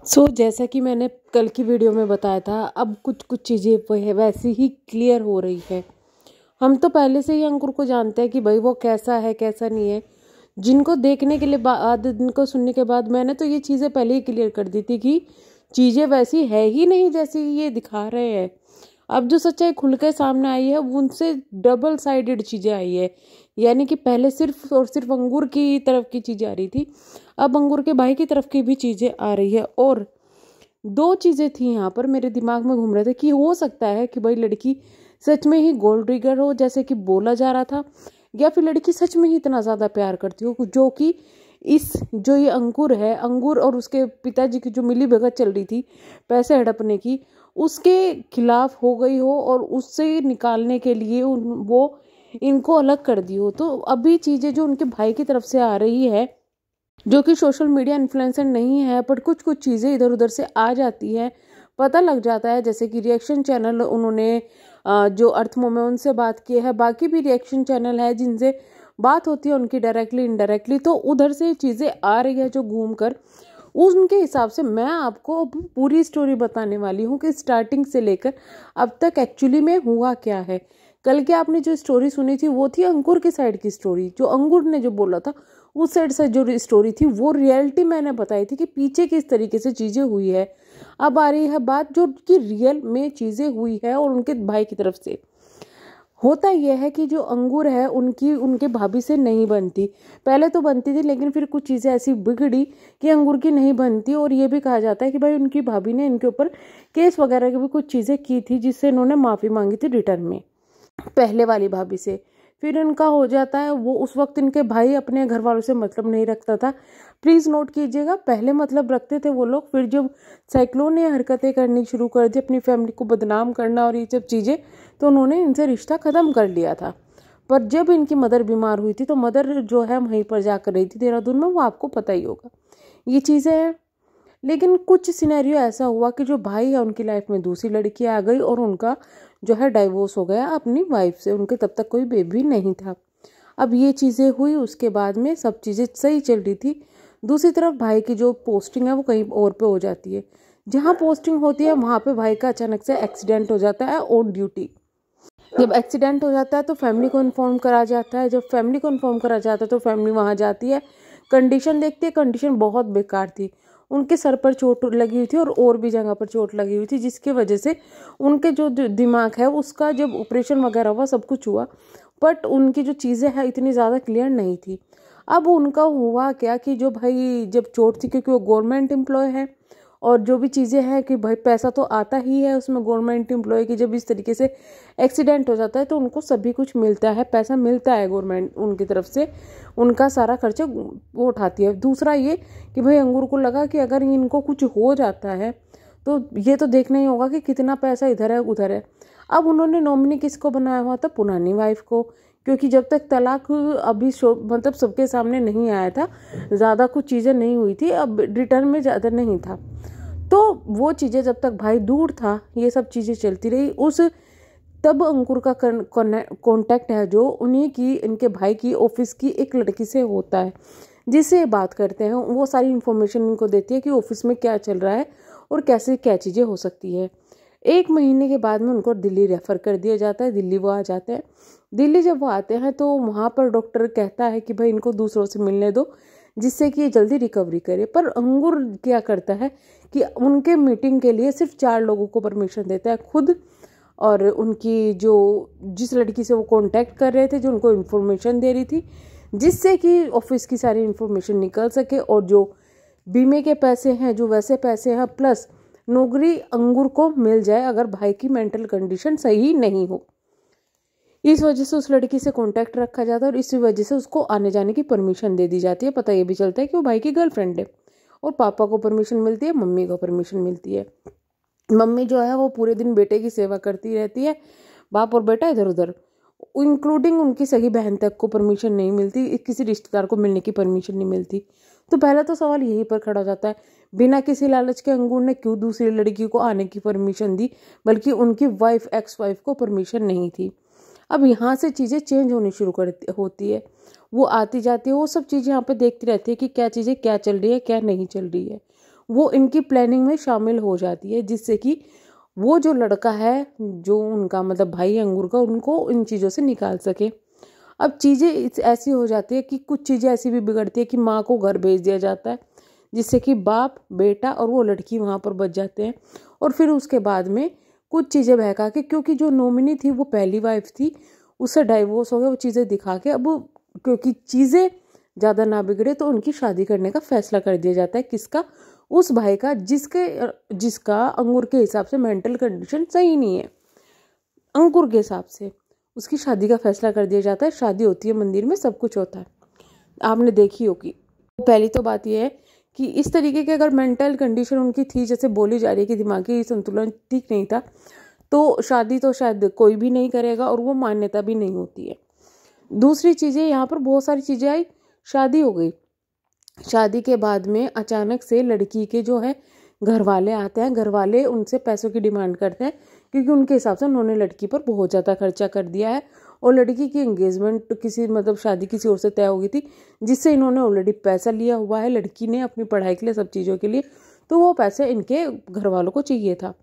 जैसा कि मैंने कल की वीडियो में बताया था, अब कुछ कुछ चीज़ें वह वैसी ही क्लियर हो रही है। हम तो पहले से ही अंकुर को जानते हैं कि भाई वो कैसा है कैसा नहीं है। जिनको देखने के लिए बाद जिनको सुनने के बाद मैंने तो ये चीज़ें पहले ही क्लियर कर दी थी कि चीज़ें वैसी है ही नहीं जैसी ये दिखा रहे हैं। अब जो सच्चाई खुल के सामने आई है उनसे डबल साइडेड चीज़ें आई है। यानी कि पहले सिर्फ और सिर्फ अंगूर की तरफ की चीज़ें आ रही थी, अब अंगूर के भाई की तरफ की भी चीज़ें आ रही है। और दो चीज़ें थी यहाँ पर मेरे दिमाग में घूम रहे थे कि हो सकता है कि भाई लड़की सच में ही गोल्ड डिगर हो जैसे कि बोला जा रहा था, या फिर लड़की सच में ही इतना ज़्यादा प्यार करती हो जो कि इस जो ये अंकुर है, अंकुर और उसके पिताजी की जो मिली भगत चल रही थी पैसे हड़पने की, उसके खिलाफ हो गई हो और उससे निकालने के लिए वो इनको अलग कर दी हो। तो अभी चीज़ें जो उनके भाई की तरफ से आ रही है, जो कि सोशल मीडिया इन्फ्लुएंसर नहीं है, पर कुछ कुछ चीज़ें इधर उधर से आ जाती है, पता लग जाता है। जैसे कि रिएक्शन चैनल उन्होंने जो अर्थमो में उनसे बात की है, बाकी भी रिएक्शन चैनल है जिनसे बात होती है उनकी डायरेक्टली इनडायरेक्टली, तो उधर से चीज़ें आ रही है जो घूम कर उनके हिसाब से मैं आपको पूरी स्टोरी बताने वाली हूँ कि स्टार्टिंग से लेकर अब तक एक्चुअली में हुआ क्या है। कल के आपने जो स्टोरी सुनी थी वो थी अंकुर की साइड की स्टोरी, जो अंकुर ने जो बोला था उस साइड से जो स्टोरी थी वो रियलिटी मैंने बताई थी कि पीछे किस तरीके से चीज़ें हुई है। अब आ रही है बात जो कि रियल में चीज़ें हुई है और उनके भाई की तरफ से। होता यह है कि जो अंगूर है उनकी उनके भाभी से नहीं बनती, पहले तो बनती थी लेकिन फिर कुछ चीज़ें ऐसी बिगड़ी कि अंगूर की नहीं बनती। और ये भी कहा जाता है कि भाई उनकी भाभी ने इनके ऊपर केस वगैरह की भी कुछ चीज़ें की थी जिससे इन्होंने माफ़ी मांगी थी रिटर्न में पहले वाली भाभी से। फिर इनका हो जाता है वो, उस वक्त इनके भाई अपने घर वालों से मतलब नहीं रखता था, प्लीज़ नोट कीजिएगा, पहले मतलब रखते थे वो लोग। फिर जब साइक्लोन ने हरकतें करनी शुरू कर दी, अपनी फैमिली को बदनाम करना और ये सब चीज़ें, तो उन्होंने इनसे रिश्ता ख़त्म कर लिया था। पर जब इनकी मदर बीमार हुई थी तो मदर जो है वहीं पर जाकर रही थी देहरादून में, वो आपको पता ही होगा ये चीज़ें हैं। लेकिन कुछ सिनेरियो ऐसा हुआ कि जो भाई है उनकी लाइफ में दूसरी लड़की आ गई और उनका जो है डाइवोर्स हो गया अपनी वाइफ से, उनके तब तक कोई बेबी नहीं था। अब ये चीज़ें हुई, उसके बाद में सब चीज़ें सही चल रही थी। दूसरी तरफ भाई की जो पोस्टिंग है वो कहीं और पे हो जाती है, जहाँ पोस्टिंग होती है वहाँ पे भाई का अचानक से एक्सीडेंट हो जाता है ऑन ड्यूटी। जब एक्सीडेंट हो जाता है तो फैमिली को इन्फॉर्म करा जाता है, जब फैमिली को इन्फॉर्म करा जाता है तो फैमिली वहाँ जाती है, कंडीशन देखती है, कंडीशन बहुत बेकार थी। उनके सर पर चोट लगी हुई थी और भी जगह पर चोट लगी हुई थी, जिसकी वजह से उनके जो दिमाग है उसका जब ऑपरेशन वगैरह हुआ सब कुछ हुआ, बट उनकी जो चीज़ें हैं इतनी ज़्यादा क्लियर नहीं थी। अब उनका हुआ क्या कि जो भाई जब चोट थी, क्योंकि वो गवर्नमेंट एम्प्लॉय है और जो भी चीज़ें हैं कि भाई पैसा तो आता ही है उसमें गवर्नमेंट एम्प्लॉय की, जब इस तरीके से एक्सीडेंट हो जाता है तो उनको सभी कुछ मिलता है, पैसा मिलता है गवर्नमेंट उनकी तरफ से, उनका सारा खर्चा वो उठाती है। दूसरा ये कि भाई अंगूर को लगा कि अगर इनको कुछ हो जाता है तो ये तो देखना ही होगा कि कितना पैसा इधर है उधर है। अब उन्होंने नॉमिनी किसको बनाया हुआ था? पुरानी वाइफ को, क्योंकि जब तक तलाक अभी मतलब सबके सामने नहीं आया था, ज़्यादा कुछ चीज़ें नहीं हुई थी, अब रिटर्न में ज़्यादा नहीं था, तो वो चीज़ें जब तक भाई दूर था ये सब चीज़ें चलती रही। उस तब अंकुर का कांटेक्ट है जो उन्हीं की, इनके भाई की ऑफिस की एक लड़की से होता है, जिससे बात करते हैं, वो सारी इन्फॉर्मेशन इनको देती है कि ऑफिस में क्या चल रहा है और कैसे क्या चीज़ें हो सकती है। 1 महीने के बाद में उनको दिल्ली रेफ़र कर दिया जाता है, दिल्ली वो आ जाते हैं। दिल्ली जब वो आते हैं तो वहाँ पर डॉक्टर कहता है कि भाई इनको दूसरों से मिलने दो जिससे कि ये जल्दी रिकवरी करे। पर अंगूर क्या करता है कि उनके मीटिंग के लिए सिर्फ 4 लोगों को परमिशन देता है, खुद और उनकी जो जिस लड़की से वो कांटेक्ट कर रहे थे, जो उनको इन्फॉर्मेशन दे रही थी, जिससे कि ऑफिस की सारी इन्फॉर्मेशन निकल सके और जो बीमे के पैसे हैं, जो वैसे पैसे हैं, प्लस नौकरी अंगूर को मिल जाए अगर भाई की मेंटल कंडीशन सही नहीं हो। इस वजह से उस लड़की से कांटेक्ट रखा जाता है और इसी वजह से उसको आने जाने की परमिशन दे दी जाती है। पता ये भी चलता है कि वो भाई की गर्लफ्रेंड है, और पापा को परमिशन मिलती है, मम्मी को परमिशन मिलती है। मम्मी जो है वो पूरे दिन बेटे की सेवा करती रहती है, बाप और बेटा इधर उधर, इंक्लूडिंग उनकी सगी बहन तक को परमिशन नहीं मिलती, किसी रिश्तेदार को मिलने की परमिशन नहीं मिलती। तो पहला तो सवाल यहीं पर खड़ा हो जाता है, बिना किसी लालच के अंगूर ने क्यों दूसरी लड़की को आने की परमिशन दी, बल्कि उनकी वाइफ एक्स वाइफ को परमिशन नहीं थी। अब यहाँ से चीज़ें चेंज होनी शुरू होती है, वो आती जाती है, वो सब चीज़ें यहाँ पे देखती रहती है कि क्या चीज़ें क्या चल रही है क्या नहीं चल रही है। वो इनकी प्लानिंग में शामिल हो जाती है, जिससे कि वो जो लड़का है, जो उनका मतलब भाई अंगूर का, उनको इन चीज़ों से निकाल सके। अब चीज़ें ऐसी हो जाती है कि कुछ चीज़ें ऐसी भी बिगड़ती है कि माँ को घर भेज दिया जाता है, जिससे कि बाप, बेटा और वो लड़की वहाँ पर बच जाते हैं। और फिर उसके बाद में कुछ चीज़ें बहका के, क्योंकि जो नॉमिनी थी वो पहली वाइफ थी, उससे डाइवोर्स हो गया, वो चीज़ें दिखा के अब क्योंकि चीज़ें ज़्यादा ना बिगड़े तो उनकी शादी करने का फैसला कर दिया जाता है। किसका? उस भाई का जिसका अंगूर के हिसाब से मेंटल कंडीशन सही नहीं है। अंकुर के हिसाब से उसकी शादी का फैसला कर दिया जाता है। शादी होती है मंदिर में, सब कुछ होता है, आपने देखी होगी। पहली तो बात यह है कि इस तरीके की अगर मेंटल कंडीशन उनकी थी, जैसे बोली जा रही है कि दिमागी संतुलन ठीक नहीं था, तो शादी तो शायद कोई भी नहीं करेगा और वो मान्यता भी नहीं होती है। दूसरी चीज़ें, यहाँ पर बहुत सारी चीज़ें आई। शादी हो गई, शादी के बाद में अचानक से लड़की के जो है घर वाले आते हैं, घर वाले उनसे पैसों की डिमांड करते हैं, क्योंकि उनके हिसाब से उन्होंने लड़की पर बहुत ज़्यादा खर्चा कर दिया है और लड़की की एंगेजमेंट किसी मतलब शादी किसी और से तय हो गई थी, जिससे इन्होंने ऑलरेडी पैसा लिया हुआ है लड़की ने अपनी पढ़ाई के लिए, सब चीज़ों के लिए, तो वो पैसे इनके घर वालों को चाहिए था।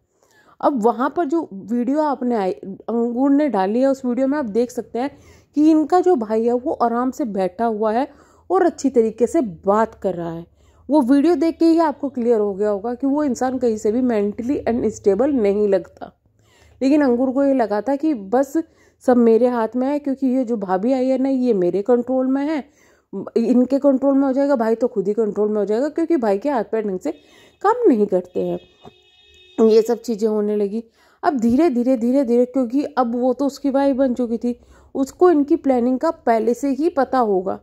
अब वहाँ पर जो वीडियो आपने अंगूर ने डाली है, उस वीडियो में आप देख सकते हैं कि इनका जो भाई है वो आराम से बैठा हुआ है और अच्छी तरीके से बात कर रहा है। वो वीडियो देख के ही आपको क्लियर हो गया होगा कि वो इंसान कहीं से भी मेंटली अनस्टेबल नहीं लगता। लेकिन अंगूर को ये लगा था कि बस सब मेरे हाथ में है, क्योंकि ये जो भाभी आई है ना, ये मेरे कंट्रोल में है, इनके कंट्रोल में हो जाएगा, भाई तो खुद ही कंट्रोल में हो जाएगा, क्योंकि भाई के हाथ पैर ढंग से काम नहीं करते हैं। ये सब चीज़ें होने लगी। अब धीरे धीरे धीरे धीरे, क्योंकि अब वो तो उसकी वाइफ बन चुकी थी, उसको इनकी प्लानिंग का पहले से ही पता होगा,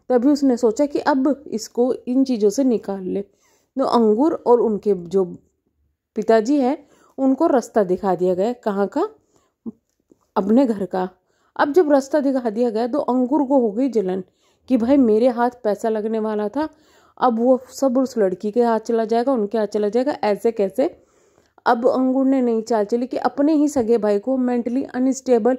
तभी उसने सोचा कि अब इसको इन चीज़ों से निकाल ले। तो अंगूर और उनके जो पिताजी हैं उनको रास्ता दिखा दिया गया। कहाँ का? अपने घर का। अब जब रास्ता दिखा दिया गया तो अंगूर को हो गई जलन कि भाई मेरे हाथ पैसा लगने वाला था, अब वो सब उस लड़की के हाथ चला जाएगा, उनके हाथ चला जाएगा, ऐसे कैसे। अब अंगूर ने नई चाल चली कि अपने ही सगे भाई को मेंटली अनस्टेबल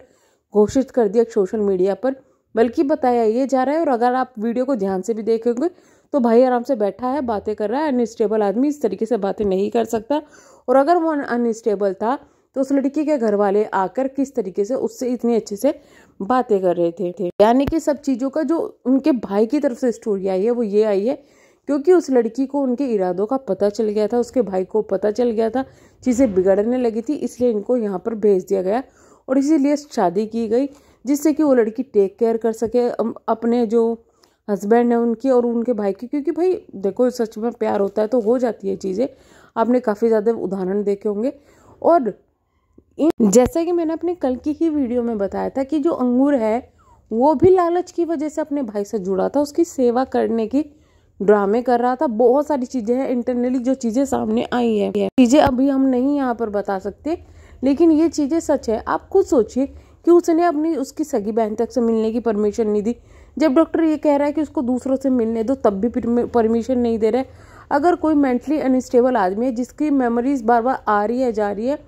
घोषित कर दिया सोशल मीडिया पर, बल्कि बताया ये जा रहा है, और अगर आप वीडियो को ध्यान से भी देखेंगे तो भाई आराम से बैठा है, बातें कर रहा है। अनस्टेबल आदमी इस तरीके से बातें नहीं कर सकता, और अगर वो अनस्टेबल था तो उस लड़की के घर वाले आकर किस तरीके से उससे इतनी अच्छे से बातें कर रहे थे। यानी कि सब चीज़ों का जो उनके भाई की तरफ से स्टोरी आई है वो ये आई है क्योंकि उस लड़की को उनके इरादों का पता चल गया था, उसके भाई को पता चल गया था, चीज़ें बिगड़ने लगी थी, इसलिए इनको यहाँ पर भेज दिया गया और इसीलिए शादी की गई, जिससे कि वो लड़की टेक केयर कर सके अपने जो हस्बैंड है उनकी और उनके भाई की। क्योंकि भाई देखो, सच में प्यार होता है तो हो जाती है चीज़ें, आपने काफ़ी ज़्यादा उदाहरण देखे होंगे। और जैसा कि मैंने अपने कल की ही वीडियो में बताया था कि जो अंगूर है वो भी लालच की वजह से अपने भाई से जुड़ा था, उसकी सेवा करने की ड्रामे कर रहा था। बहुत सारी चीज़ें हैं इंटरनली जो चीज़ें सामने आई है, चीज़ें अभी हम नहीं यहाँ पर बता सकते, लेकिन ये चीज़ें सच है। आप खुद सोचिए कि उसने अपनी उसकी सगी बहन तक से मिलने की परमिशन नहीं दी। जब डॉक्टर ये कह रहा है कि उसको दूसरों से मिलने दो, तब भी परमिशन नहीं दे रहे। अगर कोई मेंटली अनस्टेबल आदमी है जिसकी मेमोरीज बार बार आ रही है जा रही है,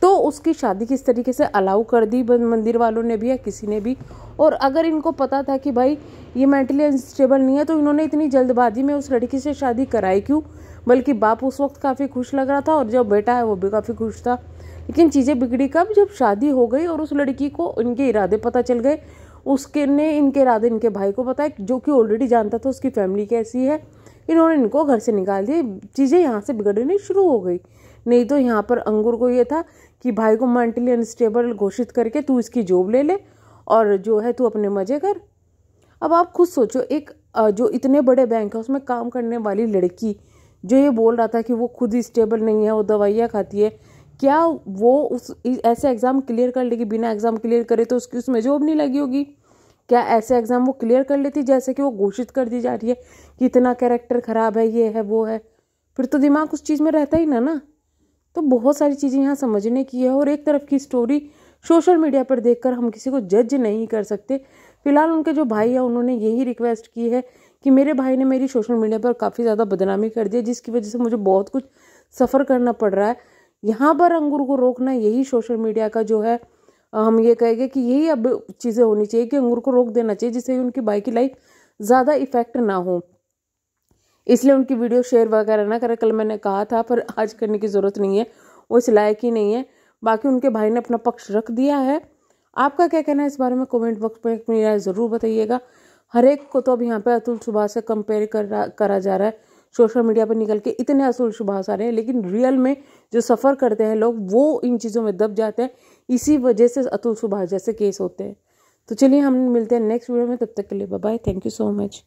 तो उसकी शादी किस तरीके से अलाउ कर दी मंदिर वालों ने भी या किसी ने भी। और अगर इनको पता था कि भाई ये मेंटली अनस्टेबल नहीं है, तो इन्होंने इतनी जल्दबाजी में उस लड़की से शादी कराई क्यों? बल्कि बाप उस वक्त काफ़ी खुश लग रहा था और जो बेटा है वो भी काफ़ी खुश था। लेकिन चीज़ें बिगड़ी कब? जब शादी हो गई और उस लड़की को इनके इरादे पता चल गए। उसके ने इनके इरादे इनके भाई को पता है, जो कि ऑलरेडी जानता था उसकी फैमिली कैसी है। इन्होंने इनको घर से निकाल दिया, चीज़ें यहाँ से बिगड़नी शुरू हो गई। नहीं तो यहाँ पर अंगूर को ये था कि भाई को मेंटली अनस्टेबल घोषित करके तू इसकी जॉब ले ले और जो है तू अपने मजे कर। अब आप खुद सोचो, एक जो इतने बड़े बैंक है उसमें काम करने वाली लड़की जो ये बोल रहा था कि वो खुद ही स्टेबल नहीं है, वो दवाइयाँ खाती है, क्या वो उस ऐसे एग्ज़ाम क्लियर कर लेगी? बिना एग्ज़ाम क्लियर करे तो उसकी उसमें जॉब नहीं लगी होगी। क्या ऐसे एग्ज़ाम वो क्लियर कर लेती जैसे कि वो घोषित कर दी जा रही है कि इतना कैरेक्टर ख़राब है, ये है वो है? फिर तो दिमाग उस चीज़ में रहता ही ना। तो बहुत सारी चीज़ें यहाँ समझने की है। और एक तरफ की स्टोरी सोशल मीडिया पर देखकर हम किसी को जज नहीं कर सकते। फिलहाल उनके जो भाई है उन्होंने यही रिक्वेस्ट की है कि मेरे भाई ने मेरी सोशल मीडिया पर काफ़ी ज़्यादा बदनामी कर दी, जिसकी वजह से मुझे बहुत कुछ सफ़र करना पड़ रहा है। यहाँ पर अंगूर को रोकना, यही सोशल मीडिया का जो है हम ये कहेंगे कि यही अब चीज़ें होनी चाहिए कि अंगूर को रोक देना चाहिए, जिससे उनकी भाई की लाइफ ज़्यादा इफेक्ट ना हो। इसलिए उनकी वीडियो शेयर वगैरह ना करें। कल मैंने कहा था पर आज करने की ज़रूरत नहीं है, वो इस लायक ही नहीं है। बाकी उनके भाई ने अपना पक्ष रख दिया है। आपका क्या कहना है इस बारे में कमेंट बॉक्स में अपनी राय ज़रूर बताइएगा। हर एक को तो अब यहाँ पे अतुल सुभाष से कंपेयर करा जा रहा है। सोशल मीडिया पर निकल के इतने अतुल सुभाष आ रहे हैं, लेकिन रियल में जो सफ़र करते हैं लोग वो इन चीज़ों में दब जाते हैं। इसी वजह से अतुल सुभाष जैसे केस होते हैं। तो चलिए हम मिलते हैं नेक्स्ट वीडियो में, तब तक के लिए bye bye. Thank you so much.